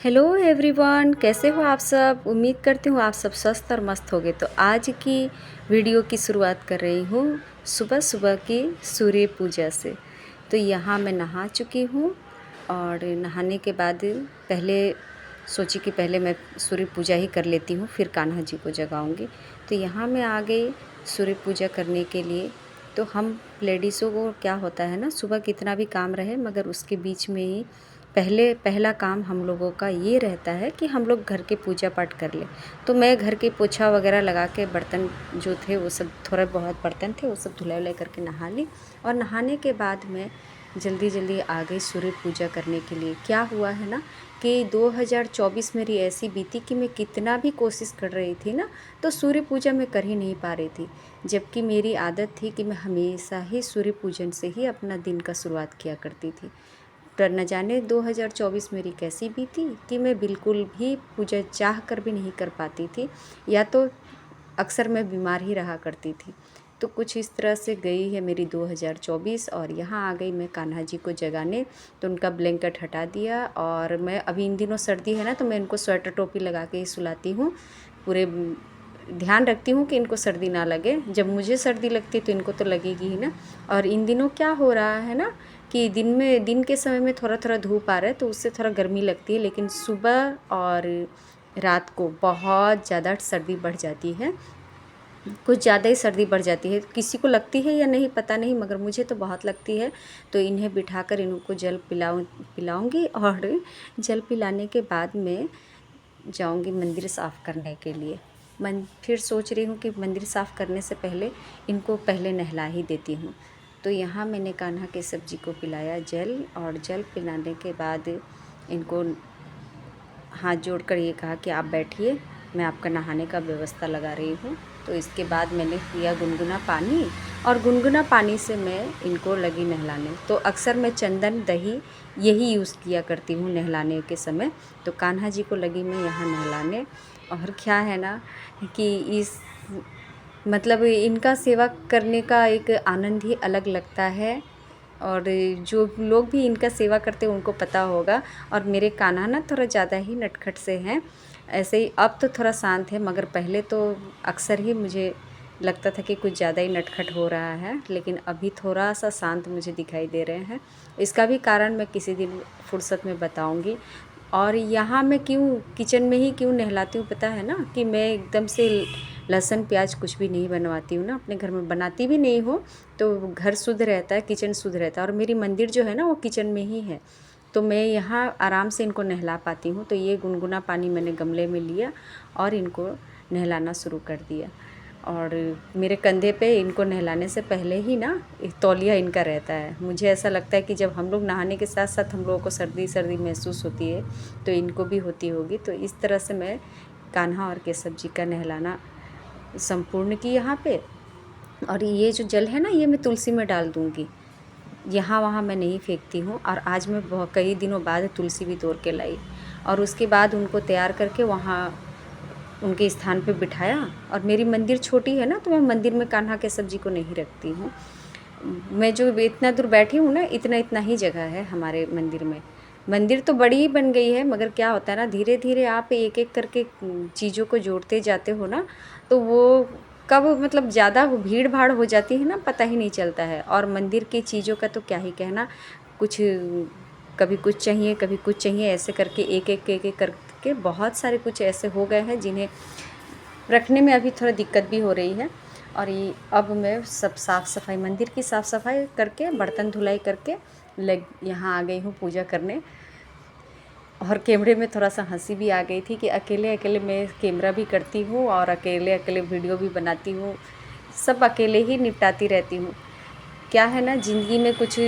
Hello everyone, कैसे हो आप सब। उम्मीद करती हूँ आप सब स्वस्थ और मस्त होगे। तो आज की वीडियो की शुरुआत कर रही हूँ सुबह सुबह की सूर्य पूजा से। तो यहाँ मैं नहा चुकी हूँ और नहाने के बाद पहले सोची कि पहले मैं सूर्य पूजा ही कर लेती हूँ, फिर कान्हा जी को जगाऊँगी। तो यहाँ मैं आ गई सूर्य पूजा करने के लिए। तो हम लेडीज़ों को क्या होता है ना, सुबह कितना भी काम रहे मगर उसके बीच में ही पहला काम हम लोगों का ये रहता है कि हम लोग घर के पूजा पाठ कर ले। तो मैं घर के पोछा वगैरह लगा के बर्तन जो थे वो सब, थोड़े बहुत बर्तन थे वो सब धुलाई उलाई करके नहा ली। और नहाने के बाद मैं जल्दी जल्दी आ गई सूर्य पूजा करने के लिए। क्या हुआ है ना कि 2024 मेरी ऐसी बीती कि मैं कितना भी कोशिश कर रही थी ना, तो सूर्य पूजा मैं कर ही नहीं पा रही थी। जबकि मेरी आदत थी कि मैं हमेशा ही सूर्य पूजन से ही अपना दिन का शुरुआत किया करती थी। पर न जाने 2024 मेरी कैसी बीती कि मैं बिल्कुल भी पूजा चाह कर भी नहीं कर पाती थी, या तो अक्सर मैं बीमार ही रहा करती थी। तो कुछ इस तरह से गई है मेरी 2024। और यहाँ आ गई मैं कान्हा जी को जगाने। तो उनका ब्लैंकेट हटा दिया और मैं अभी इन दिनों सर्दी है ना, तो मैं इनको स्वेटर टोपी लगा के ही सुलाती हूँ। पूरे ध्यान रखती हूँ कि इनको सर्दी ना लगे। जब मुझे सर्दी लगती है तो इनको तो लगेगी ही ना। और इन दिनों क्या हो रहा है ना कि दिन के समय में थोड़ा थोड़ा धूप आ रहा है तो उससे थोड़ा गर्मी लगती है, लेकिन सुबह और रात को बहुत ज़्यादा सर्दी बढ़ जाती है। कुछ ज़्यादा ही सर्दी बढ़ जाती है। किसी को लगती है या नहीं पता नहीं, मगर मुझे तो बहुत लगती है। तो इन्हें बिठाकर इनको जल पिलाऊंगी और जल पिलाने के बाद मैं जाऊंगी मंदिर साफ़ करने के लिए। फिर सोच रही हूँ कि मंदिर साफ़ करने से पहले इनको पहले नहला ही देती हूँ। तो यहाँ मैंने कान्हा के सब्जी को पिलाया जल, और जल पिलाने के बाद इनको हाथ जोड़कर ये कहा कि आप बैठिए, मैं आपका नहाने का व्यवस्था लगा रही हूँ। तो इसके बाद मैंने पिया गुनगुना पानी, और गुनगुना पानी से मैं इनको लगी नहलाने। तो अक्सर मैं चंदन दही यही यूज़ किया करती हूँ नहलाने के समय। तो कान्हा जी को लगी मैं यहाँ नहलाने। और क्या है ना कि इस मतलब इनका सेवा करने का एक आनंद ही अलग लगता है। और जो लोग भी इनका सेवा करते हैं उनको पता होगा। और मेरे कान्हा ना थोड़ा ज़्यादा ही नटखट से हैं। ऐसे ही अब तो थोड़ा शांत है, मगर पहले तो अक्सर ही मुझे लगता था कि कुछ ज़्यादा ही नटखट हो रहा है, लेकिन अभी थोड़ा सा शांत मुझे दिखाई दे रहे हैं। इसका भी कारण मैं किसी दिन फुर्सत में बताऊंगी। और यहाँ मैं क्यों किचन में ही क्यों नहलाती हूँ पता है ना, कि मैं एकदम से लहसुन प्याज कुछ भी नहीं बनवाती हूँ ना, अपने घर में बनाती भी नहीं हूँ। तो घर शुद्ध रहता है, किचन शुद्ध रहता है। और मेरी मंदिर जो है ना वो किचन में ही है, तो मैं यहाँ आराम से इनको नहला पाती हूँ। तो ये गुनगुना पानी मैंने गमले में लिया और इनको नहलाना शुरू कर दिया। और मेरे कंधे पे इनको नहलाने से पहले ही ना एक तौलिया इनका रहता है। मुझे ऐसा लगता है कि जब हम लोग नहाने के साथ साथ हम लोगों को सर्दी सर्दी महसूस होती है, तो इनको भी होती होगी। तो इस तरह से मैं कान्हा और केशव जी का नहलाना संपूर्ण की यहाँ पे। और ये जो जल है ना ये मैं तुलसी में डाल दूँगी, यहाँ वहाँ मैं नहीं फेंकती हूँ। और आज मैं कई दिनों बाद तुलसी भी तोड़ के लाई, और उसके बाद उनको तैयार करके वहाँ उनके स्थान पे बिठाया। और मेरी मंदिर छोटी है ना, तो मैं मंदिर में कान्हा के सब्जी को नहीं रखती हूँ। मैं जो इतना दूर बैठी हूँ ना, इतना इतना ही जगह है हमारे मंदिर में। मंदिर तो बड़ी ही बन गई है, मगर क्या होता है ना, धीरे धीरे आप एक एक करके चीज़ों को जोड़ते जाते हो ना, तो वो कब मतलब ज़्यादा भीड़ भाड़ हो जाती है ना, पता ही नहीं चलता है। और मंदिर की चीज़ों का तो क्या ही कहना, कुछ कभी कुछ चाहिए कभी कुछ चाहिए, ऐसे करके एक एक करके बहुत सारे कुछ ऐसे हो गए हैं जिन्हें रखने में अभी थोड़ा दिक्कत भी हो रही है। और ये अब मैं सब साफ़ सफाई, मंदिर की साफ़ सफाई करके बर्तन धुलाई करके यहाँ आ गई हूँ पूजा करने। और कैमरे में थोड़ा सा हंसी भी आ गई थी कि अकेले अकेले मैं कैमरा भी करती हूँ और अकेले अकेले वीडियो भी बनाती हूँ, सब अकेले ही निपटाती रहती हूँ। क्या है ना, ज़िंदगी में कुछ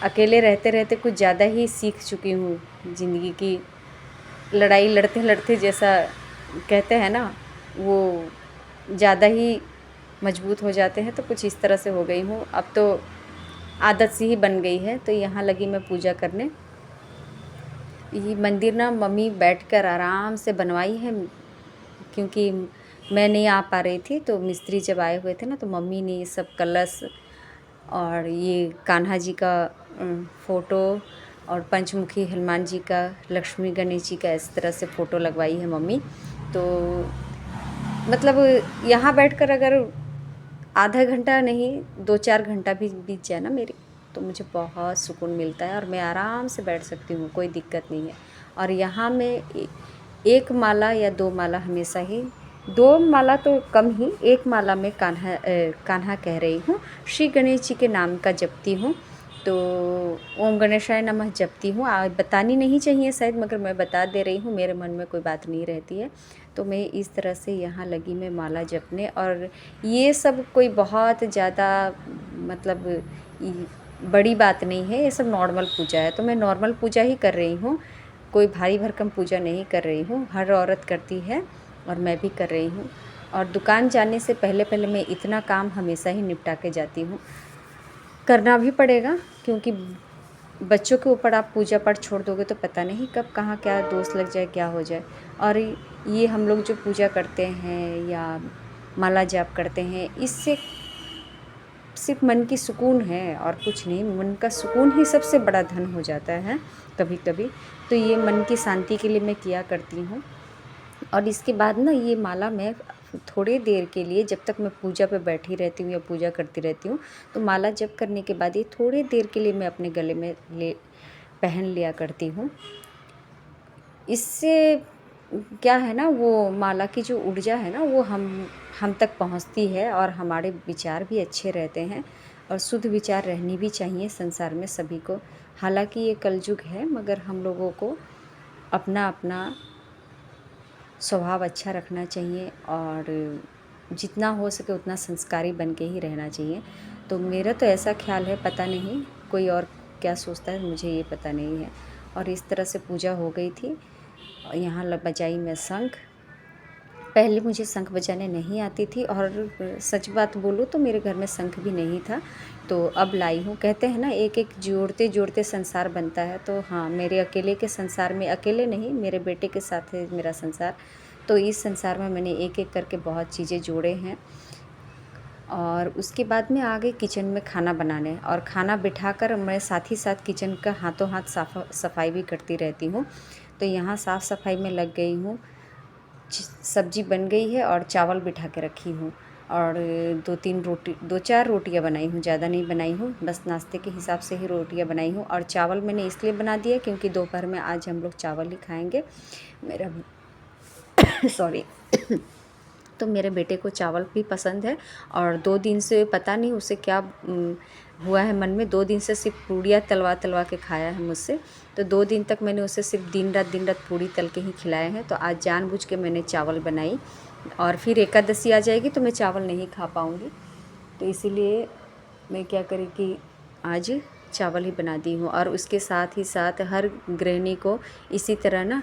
अकेले रहते रहते कुछ ज़्यादा ही सीख चुकी हूँ। ज़िंदगी की लड़ाई लड़ते लड़ते, जैसा कहते हैं ना, वो ज़्यादा ही मजबूत हो जाते हैं। तो कुछ इस तरह से हो गई हूँ, अब तो आदत सी ही बन गई है। तो यहाँ लगी मैं पूजा करने। ये मंदिर ना मम्मी बैठकर आराम से बनवाई है, क्योंकि मैं नहीं आ पा रही थी। तो मिस्त्री जब आए हुए थे ना, तो मम्मी ने ये सब कलश और ये कान्हा जी का फ़ोटो और पंचमुखी हनुमान जी का, लक्ष्मी गणेश जी का इस तरह से फ़ोटो लगवाई है मम्मी। तो मतलब यहाँ बैठकर अगर आधा घंटा नहीं 2-4 घंटा भी बीत जाए ना मेरी, तो मुझे बहुत सुकून मिलता है और मैं आराम से बैठ सकती हूँ, कोई दिक्कत नहीं है। और यहाँ मैं 1 माला या 2 माला हमेशा ही, 2 माला तो कम ही, 1 माला में कान्हा कह रही हूँ, श्री गणेश जी के नाम का जपती हूँ। तो ओम गणेशाय नमः जपती हूँ। बतानी नहीं चाहिए शायद, मगर मैं बता दे रही हूँ, मेरे मन में कोई बात नहीं रहती है। तो मैं इस तरह से यहाँ लगी मैं माला जपने, और ये सब कोई बहुत ज़्यादा मतलब बड़ी बात नहीं है, ये सब नॉर्मल पूजा है। तो मैं नॉर्मल पूजा ही कर रही हूँ, कोई भारी भरकम पूजा नहीं कर रही हूँ। हर औरत करती है और मैं भी कर रही हूँ। और दुकान जाने से पहले मैं इतना काम हमेशा ही निपटा के जाती हूँ, करना भी पड़ेगा, क्योंकि बच्चों के ऊपर आप पूजा पाठ छोड़ दोगे तो पता नहीं कब कहाँ क्या दोष लग जाए, क्या हो जाए। और ये हम लोग जो पूजा करते हैं या माला जाप करते हैं, इससे सिर्फ मन की सुकून है और कुछ नहीं। मन का सुकून ही सबसे बड़ा धन हो जाता है कभी कभी। तो ये मन की शांति के लिए मैं किया करती हूँ। और इसके बाद ना ये माला मैं थोड़ी देर के लिए, जब तक मैं पूजा पे बैठी रहती हूँ या पूजा करती रहती हूँ, तो माला जप करने के बाद ये थोड़ी देर के लिए मैं अपने गले में पहन लिया करती हूँ। इससे क्या है ना, वो माला की जो ऊर्जा है ना, वो हम तक पहुँचती है और हमारे विचार भी अच्छे रहते हैं। और शुद्ध विचार रहनी भी चाहिए संसार में सभी को। हालांकि ये कलयुग है, मगर हम लोगों को अपना अपना स्वभाव अच्छा रखना चाहिए और जितना हो सके उतना संस्कारी बन के ही रहना चाहिए। तो मेरा तो ऐसा ख्याल है, पता नहीं कोई और क्या सोचता है, मुझे ये पता नहीं है। और इस तरह से पूजा हो गई थी। यहाँ बजाई मैं शंख। पहले मुझे शंख बजाने नहीं आती थी, और सच बात बोलूँ तो मेरे घर में शंख भी नहीं था, तो अब लाई हूँ। कहते हैं ना, एक एक जोड़ते जोड़ते संसार बनता है। तो हाँ, मेरे अकेले के संसार में, अकेले नहीं, मेरे बेटे के साथ है मेरा संसार। तो इस संसार में मैंने एक एक करके बहुत चीज़ें जोड़े हैं। और उसके बाद में आ गई किचन में खाना बनाने, और खाना बिठाकर मैं साथ ही साथ किचन का हाथों हाथ सफाई भी करती रहती हूँ। तो यहाँ साफ़ सफाई में लग गई हूँ। सब्जी बन गई है और चावल बिठा के रखी हूँ, और 2-4 रोटियाँ बनाई हूँ, ज़्यादा नहीं बनाई हूँ, बस नाश्ते के हिसाब से ही रोटियाँ बनाई हूँ। और चावल मैंने इसलिए बना दिया क्योंकि दोपहर में आज हम लोग चावल ही खाएंगे। मेरा सॉरी तो मेरे बेटे को चावल भी पसंद है, और 2 दिन से पता नहीं उसे क्या हुआ है मन में, 2 दिन से सिर्फ पूड़ियाँ तलवा के खाया है मुझसे। तो 2 दिन तक मैंने उसे सिर्फ दिन रात पूड़ी तल के ही खिलाए हैं। तो आज जानबूझ के मैंने चावल बनाई, और फिर एकादशी आ जाएगी तो मैं चावल नहीं खा पाऊँगी। तो इसीलिए मैं क्या करी कि आज चावल ही बना दी हूँ। और उसके साथ ही साथ हर गृहिणी को इसी तरह ना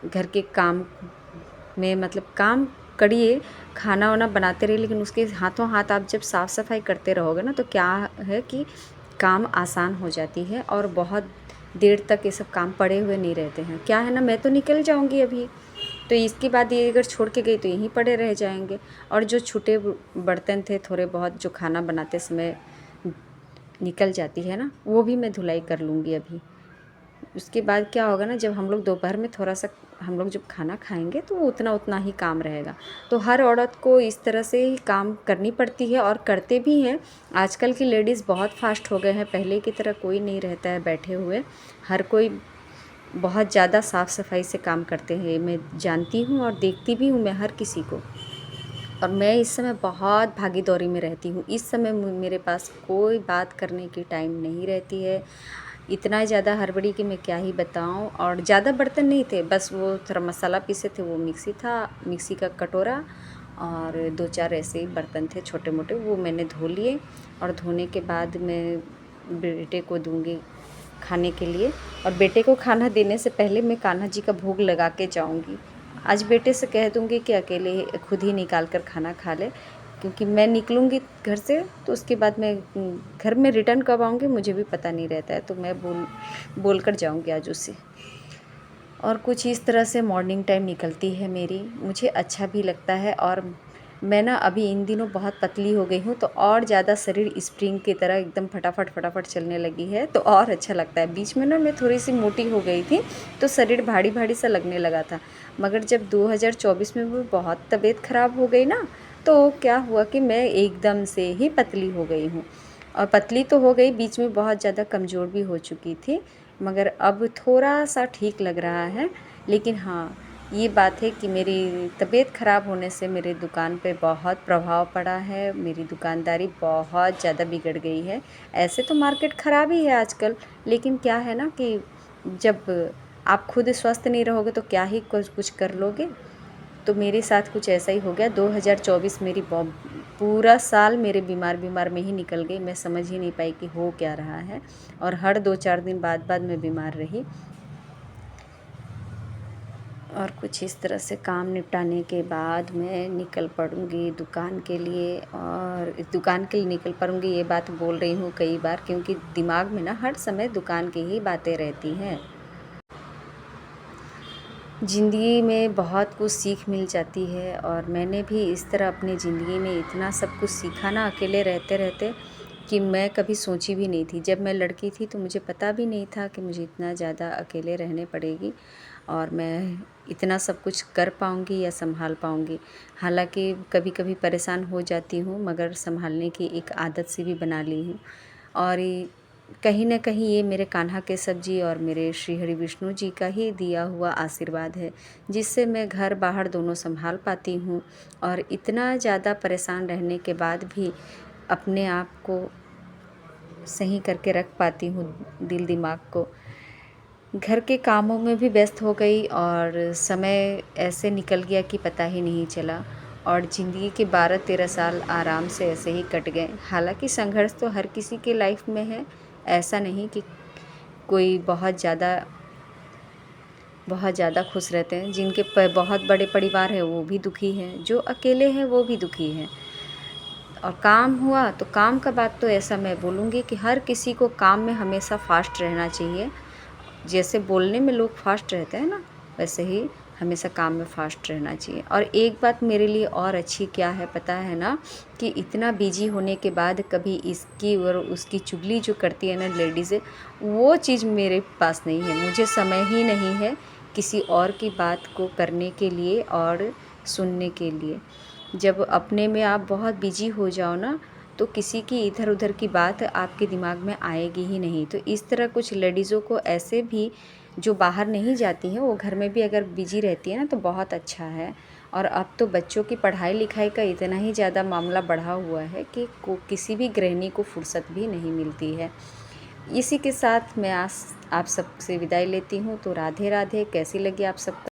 घर के काम में, मतलब काम करिए, खाना वाना बनाते रहिए, लेकिन उसके हाथों हाथ आप जब साफ़ सफाई करते रहोगे ना, तो क्या है कि काम आसान हो जाती है और बहुत देर तक ये सब काम पड़े हुए नहीं रहते हैं। क्या है ना, मैं तो निकल जाऊंगी अभी, तो इसके बाद ये अगर छोड़ के गई तो यहीं पड़े रह जाएंगे। और जो छूटे बर्तन थे थोड़े बहुत, जो खाना बनाते समय निकल जाती है ना, वो भी मैं धुलाई कर लूँगी अभी। उसके बाद क्या होगा ना, जब हम लोग दोपहर में थोड़ा सा हम लोग जब खाना खाएंगे तो उतना ही काम रहेगा। तो हर औरत को इस तरह से ही काम करनी पड़ती है, और करते भी हैं। आजकल की लेडीज़ बहुत फास्ट हो गए हैं, पहले की तरह कोई नहीं रहता है बैठे हुए, हर कोई बहुत ज़्यादा साफ़ सफाई से काम करते हैं। मैं जानती हूँ और देखती भी हूँ मैं हर किसी को। और मैं इस समय बहुत भागी दौड़ी में रहती हूँ। इस समय मेरे पास कोई बात करने की टाइम नहीं रहती है। इतना ज़्यादा हड़बड़ी कि मैं क्या ही बताऊँ। और ज़्यादा बर्तन नहीं थे, बस वो थोड़ा मसाला पीसे थे, वो मिक्सी था, मिक्सी का कटोरा, और 2-4 ऐसे ही बर्तन थे छोटे मोटे, वो मैंने धो लिए। और धोने के बाद मैं बेटे को दूँगी खाने के लिए। और बेटे को खाना देने से पहले मैं कान्हा जी का भोग लगा के जाऊँगी। आज बेटे से कह दूँगी कि अकेले खुद ही निकाल कर खाना खा ले, क्योंकि मैं निकलूँगी घर से तो उसके बाद मैं घर में रिटर्न कब आऊँगी मुझे भी पता नहीं रहता है। तो मैं बोल कर जाऊँगी आज उससे। और कुछ इस तरह से मॉर्निंग टाइम निकलती है मेरी, मुझे अच्छा भी लगता है। और मैं ना अभी इन दिनों बहुत पतली हो गई हूँ, तो और ज़्यादा शरीर स्प्रिंग की तरह एकदम फटाफट फटाफट चलने लगी है, तो और अच्छा लगता है। बीच में ना मैं थोड़ी सी मोटी हो गई थी, तो शरीर भारी भारी सा लगने लगा था। मगर जब 2024 में वो बहुत तबीयत ख़राब हो गई ना, तो क्या हुआ कि मैं एकदम से ही पतली हो गई हूँ। और पतली तो हो गई, बीच में बहुत ज़्यादा कमज़ोर भी हो चुकी थी, मगर अब थोड़ा सा ठीक लग रहा है। लेकिन हाँ, ये बात है कि मेरी तबीयत ख़राब होने से मेरे दुकान पे बहुत प्रभाव पड़ा है, मेरी दुकानदारी बहुत ज़्यादा बिगड़ गई है। ऐसे तो मार्केट ख़राब ही है आजकल, लेकिन क्या है ना कि जब आप खुद स्वस्थ नहीं रहोगे तो क्या ही कुछ कर लोगे। तो मेरे साथ कुछ ऐसा ही हो गया। 2024 मेरी पूरा साल मेरे बीमार बीमार में ही निकल गई। मैं समझ ही नहीं पाई कि हो क्या रहा है, और हर 2-4 दिन बाद मैं बीमार रही। और कुछ इस तरह से काम निपटाने के बाद मैं निकल पड़ूँगी दुकान के लिए, और दुकान के लिए निकल पड़ूँगी ये बात बोल रही हूँ कई बार, क्योंकि दिमाग में ना हर समय दुकान की ही बातें रहती हैं। ज़िंदगी में बहुत कुछ सीख मिल जाती है, और मैंने भी इस तरह अपनी ज़िंदगी में इतना सब कुछ सीखा ना अकेले रहते रहते, कि मैं कभी सोची भी नहीं थी। जब मैं लड़की थी तो मुझे पता भी नहीं था कि मुझे इतना ज़्यादा अकेले रहने पड़ेगी, और मैं इतना सब कुछ कर पाऊँगी या संभाल पाऊँगी। हालाँकि कभी-कभी परेशान हो जाती हूँ, मगर संभालने की एक आदत सी भी बना ली हूँ। और ये कहीं न कहीं ये मेरे कान्हा केशव जी और मेरे श्री हरि विष्णु जी का ही दिया हुआ आशीर्वाद है, जिससे मैं घर बाहर दोनों संभाल पाती हूँ, और इतना ज़्यादा परेशान रहने के बाद भी अपने आप को सही करके रख पाती हूँ, दिल दिमाग को। घर के कामों में भी व्यस्त हो गई, और समय ऐसे निकल गया कि पता ही नहीं चला, और ज़िंदगी के 12-13 साल आराम से ऐसे ही कट गए। हालाँकि संघर्ष तो हर किसी के लाइफ में है, ऐसा नहीं कि कोई बहुत ज़्यादा खुश रहते हैं। जिनके बहुत बड़े परिवार हैं वो भी दुखी हैं, जो अकेले हैं वो भी दुखी हैं। और काम हुआ तो काम का बात तो ऐसा मैं बोलूँगी कि हर किसी को काम में हमेशा फ़ास्ट रहना चाहिए। जैसे बोलने में लोग फ़ास्ट रहते हैं ना, वैसे ही हमेशा काम में फ़ास्ट रहना चाहिए। और एक बात मेरे लिए और अच्छी क्या है पता है ना, कि इतना बिजी होने के बाद कभी इसकी और उसकी चुगली जो करती है ना लेडीज़ें, वो चीज़ मेरे पास नहीं है। मुझे समय ही नहीं है किसी और की बात को करने के लिए और सुनने के लिए। जब अपने में आप बहुत बिजी हो जाओ ना, तो किसी की इधर उधर की बात आपके दिमाग में आएगी ही नहीं। तो इस तरह कुछ लेडीज़ों को ऐसे भी जो बाहर नहीं जाती हैं, वो घर में भी अगर बिजी रहती है ना, तो बहुत अच्छा है। और अब तो बच्चों की पढ़ाई लिखाई का इतना ही ज़्यादा मामला बढ़ा हुआ है कि किसी भी गृहिणी को फुर्सत भी नहीं मिलती है। इसी के साथ मैं आप सबसे विदाई लेती हूँ। तो राधे राधे। कैसी लगी आप सबको